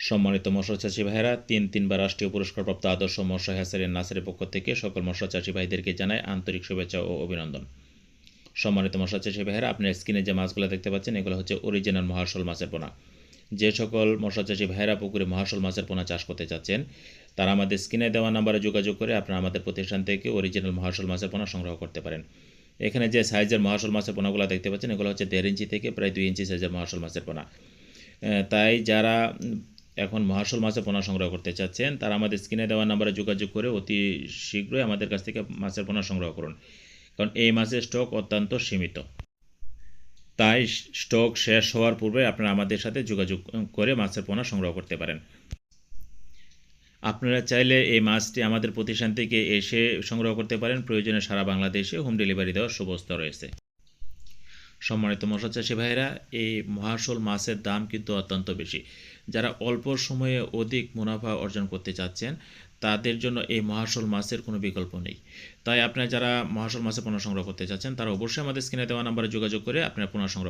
সম্মানিত মৎস্য চাষী ভাইয়েরা, তিনবার রাষ্ট্রীয় পুরস্কারপ্রাপ্ত আদর্শ মৎস্য হ্যাচারি নার্সারির পক্ষ থেকে সকল মৎস্য চাষী ভাইদেরকে জানাই আন্তরিক শুভেচ্ছা ও অভিনন্দন। সম্মানিত মৎস্য চাষী ভাইয়েরা, আপনার স্ক্রিনে যে মাছগুলো দেখতে পাচ্ছেন এগুলো হচ্ছে অরিজিনাল মহাশোল মাছের পোনা। যে সকল মৎস্য চাষী ভাইয়েরা পুকুরে মহাশোল মাছের পোনা চাষ করতে চাচ্ছেন তারা আমাদের স্ক্রিনে দেওয়া নাম্বারে যোগাযোগ করে আপনারা আমাদের প্রতিষ্ঠান থেকে অরিজিনাল মহাশোল মাছের পোনা সংগ্রহ করতে পারেন। এখানে যে সাইজের মহাশোল মাছের পোনাগুলো দেখতে পাচ্ছেন এগুলো হচ্ছে 1.5 ইঞ্চি থেকে প্রায় 2 ইঞ্চি সাইজের মহাশোল মাছের পোনা। তাই যারা এখন মহাশোল মাছের পোনা সংগ্রহ করতে চাচ্ছেন তারা আমাদের স্ক্রিনে দেওয়া নাম্বারে যোগাযোগ করে অতি শীঘ্রই আমাদের কাছ থেকে মাছের পোনা সংগ্রহ করুন, কারণ এই মাছের স্টক অত্যন্ত সীমিত। তাই স্টক শেষ হওয়ার পূর্বে আপনারা আমাদের সাথে যোগাযোগ করে মাছের পোনা সংগ্রহ করতে পারেন। আপনারা চাইলে এই মাছটি আমাদের প্রতিষ্ঠান থেকে এসে সংগ্রহ করতে পারেন। প্রয়োজনে সারা বাংলাদেশে হোম ডেলিভারি দেওয়ার সুব্যবস্থা রয়েছে। সম্মানিত মৎস্য চাষী ভাইয়েরা, এই মহাশোল মাছের দাম কিন্তু অত্যন্ত বেশি। যারা অল্প সময়ে অধিক মুনাফা অর্জন করতে চাচ্ছেন তাদের জন্য এই মহাশোল মাছের কোনো বিকল্প নেই। তাই আপনারা যারা মহাশোল মাছের পোনা সংগ্রহ করতে চাচ্ছেন তারা অবশ্যই আমাদের স্ক্রিনে দেওয়া নাম্বারে যোগাযোগ করে আপনারা পোনা সংগ্রহ